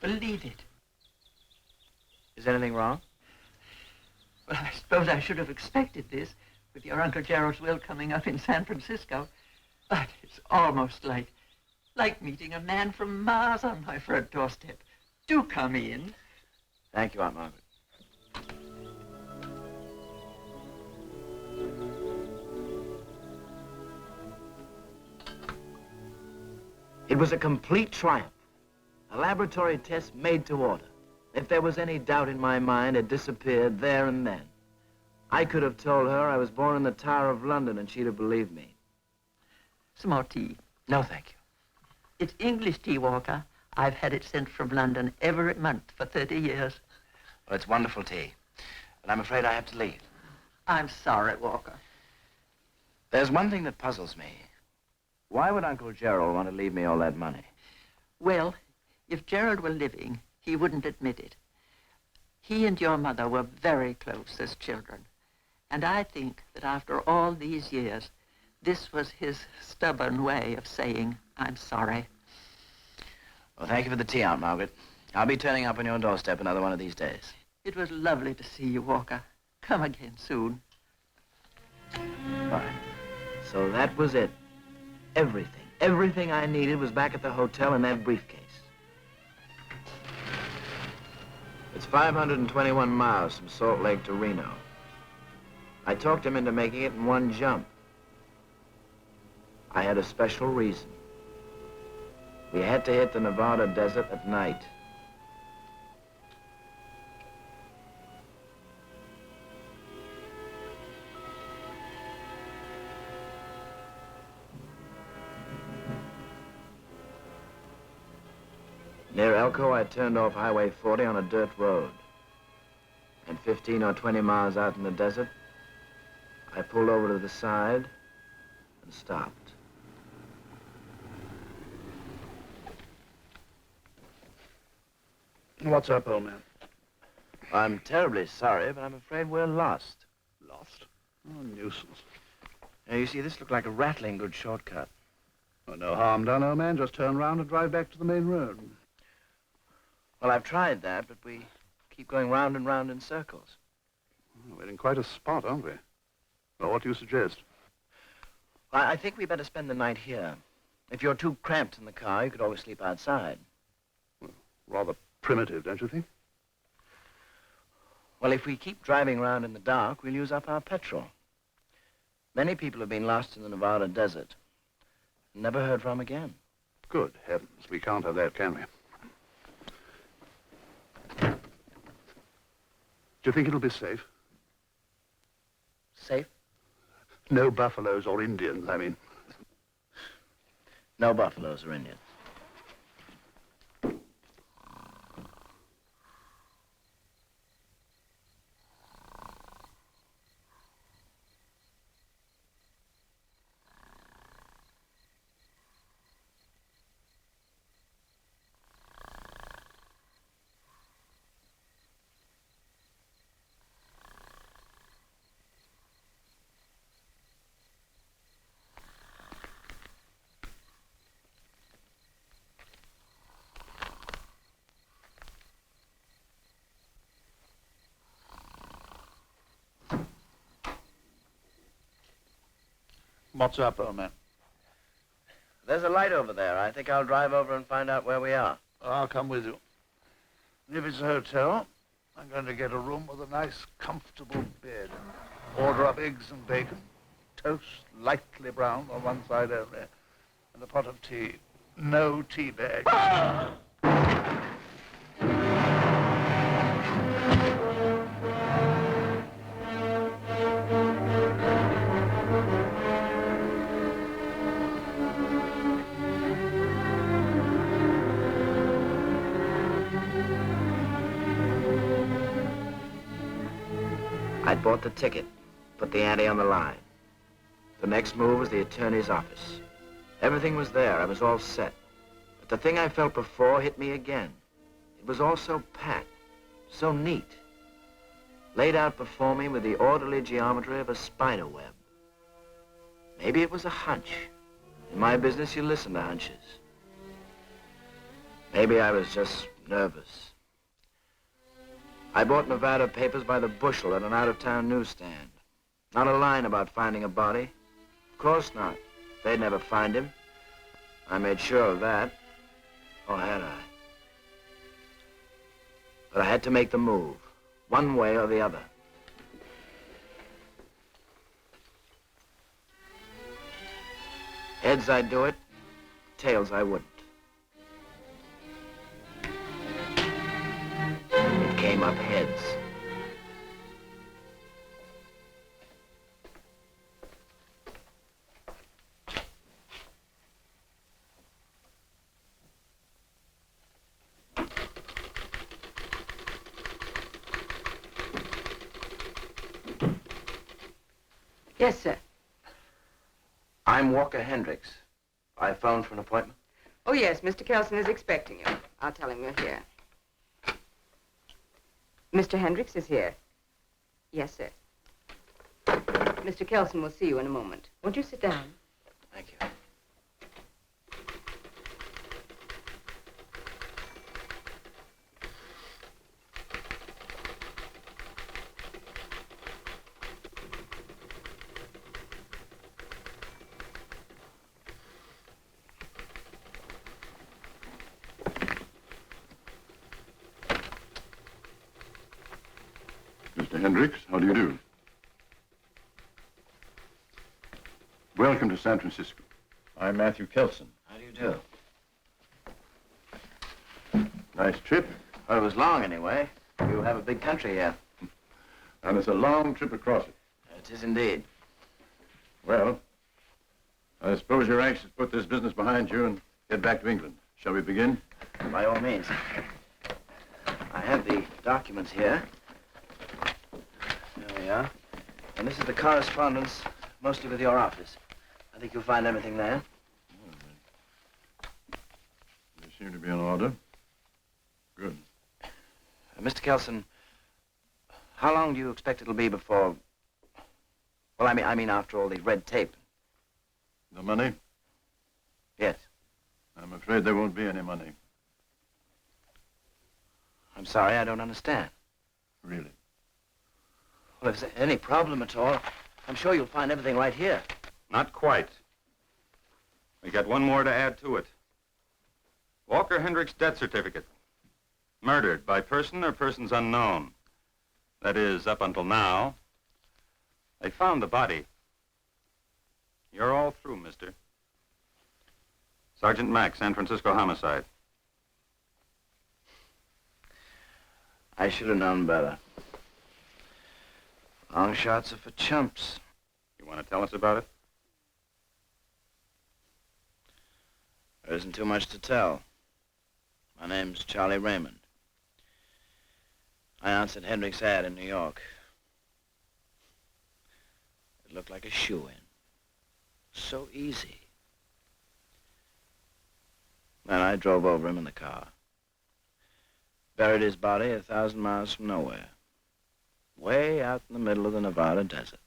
believe it. Is anything wrong? Well, I suppose I should have expected this, with your Uncle Gerald's will coming up in San Francisco. But it's almost like meeting a man from Mars on my front doorstep. Do come in. Thank you, Aunt Margaret. It was a complete triumph. A laboratory test made to order. If there was any doubt in my mind, it disappeared there and then. I could have told her I was born in the Tower of London and she'd have believed me. Some more tea. No, thank you. It's English tea, Walker. I've had it sent from London every month for 30 years. Well, it's wonderful tea. But I'm afraid I have to leave. I'm sorry, Walker. There's one thing that puzzles me. Why would Uncle Gerald want to leave me all that money? Well, if Gerald were living, he wouldn't admit it. He and your mother were very close as children. And I think that after all these years, this was his stubborn way of saying, I'm sorry. Well, thank you for the tea, Aunt Margaret. I'll be turning up on your doorstep another one of these days. It was lovely to see you, Walker. Come again soon. Fine. So that was it. Everything I needed was back at the hotel in that briefcase. It's 521 miles from Salt Lake to Reno. I talked him into making it in one jump. I had a special reason. We had to hit the Nevada desert at night. Near Elko, I turned off Highway 40 on a dirt road. And 15 or 20 miles out in the desert, I pulled over to the side and stopped. What's up, old man? I'm terribly sorry, but I'm afraid we're lost. Lost? Oh, nuisance. Now, you see, this looked like a rattling good shortcut. Oh, no harm done, old man. Just turn around and drive back to the main road. Well, I've tried that, but we keep going round and round in circles. Oh, we're in quite a spot, aren't we? Well, what do you suggest? Well, I think we better spend the night here. If you're too cramped in the car, you could always sleep outside. Well, rather primitive, don't you think? Well, if we keep driving around in the dark, we'll use up our petrol. Many people have been lost in the Nevada desert. Never heard from again. Good heavens. We can't have that, can we? Do you think it'll be safe? Safe? No buffaloes or Indians, I mean. No buffaloes or Indians. What's up, old man? There's a light over there. I think I'll drive over and find out where we are. I'll come with you. If it's a hotel, I'm going to get a room with a nice, comfortable bed. Order up eggs and bacon, toast lightly browned on one side only, and a pot of tea. No tea bag. I bought the ticket, put the ante on the line. The next move was the attorney's office. Everything was there. I was all set. But the thing I felt before hit me again. It was all so pat, so neat. Laid out before me with the orderly geometry of a spider web. Maybe it was a hunch. In my business, you listen to hunches. Maybe I was just nervous. I bought Nevada papers by the bushel at an out-of-town newsstand. Not a line about finding a body. Of course not. They'd never find him. I made sure of that. Or had I? But I had to make the move, one way or the other. Heads, I'd do it. Tails, I wouldn't. It came up heads. Yes, sir. I'm Walker Hendricks. I phoned for an appointment. Oh, yes, Mr. Kelson is expecting you. I'll tell him you're here. Mr. Hendricks is here. Yes, sir. Mr. Kelson will see you in a moment. Won't you sit down? Thank you. Mr. Hendricks, how do you do? Welcome to San Francisco. I'm Matthew Kelson. How do you do? Nice trip, Well, it was long anyway. You have a big country here. and it's a long trip across it. It is indeed. Well, I suppose you're anxious to put this business behind you and get back to England. Shall we begin? By all means. I have the documents here. There we are. And this is the correspondence, mostly with your office. I think you'll find everything there. They seem to be in order. Good. Mr. Kelson, how long do you expect it'll be before... Well, I mean after all the red tape. The money? Yes. I'm afraid there won't be any money. I'm sorry, I don't understand. Really. Well, if there's any problem at all, I'm sure you'll find everything right here. Not quite. We got one more to add to it. Walker Hendricks' death certificate. Murdered by person or persons unknown. That is, up until now. They found the body. You're all through, mister. Sergeant Mack, San Francisco Homicide. I should have known better. Long shots are for chumps. You want to tell us about it? There isn't too much to tell. My name's Charlie Raymond. I answered Hendricks' ad in New York. It looked like a shoo-in. So easy. Then I drove over him in the car. Buried his body 1,000 miles from nowhere. Way out in the middle of the Nevada desert.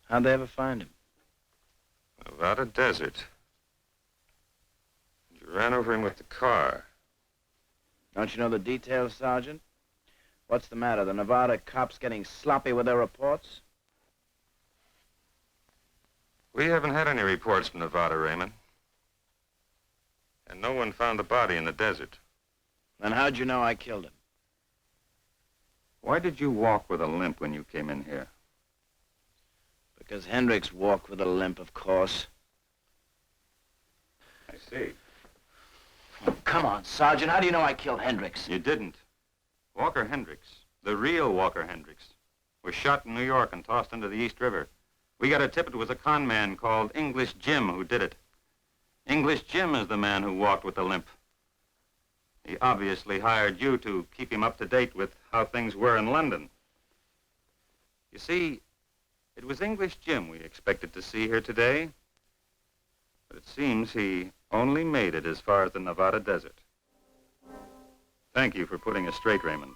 How'd they ever find him? Nevada desert. You ran over him with the car. Don't you know the details, Sergeant? What's the matter? The Nevada cops getting sloppy with their reports? We haven't had any reports from Nevada, Raymond. And no one found the body in the desert. Then how'd you know I killed him? Why did you walk with a limp when you came in here? Because Hendricks walked with a limp, of course. I see. Oh, come on, Sergeant. How do you know I killed Hendricks? You didn't. Walker Hendricks, the real Walker Hendricks, was shot in New York and tossed into the East River. We got a tip it was a con man called English Jim who did it. English Jim is the man who walked with the limp. He obviously hired you to keep him up to date with how things were in London. You see, it was English Jim we expected to see here today, but it seems he only made it as far as the Nevada desert. Thank you for putting us straight, Raymond.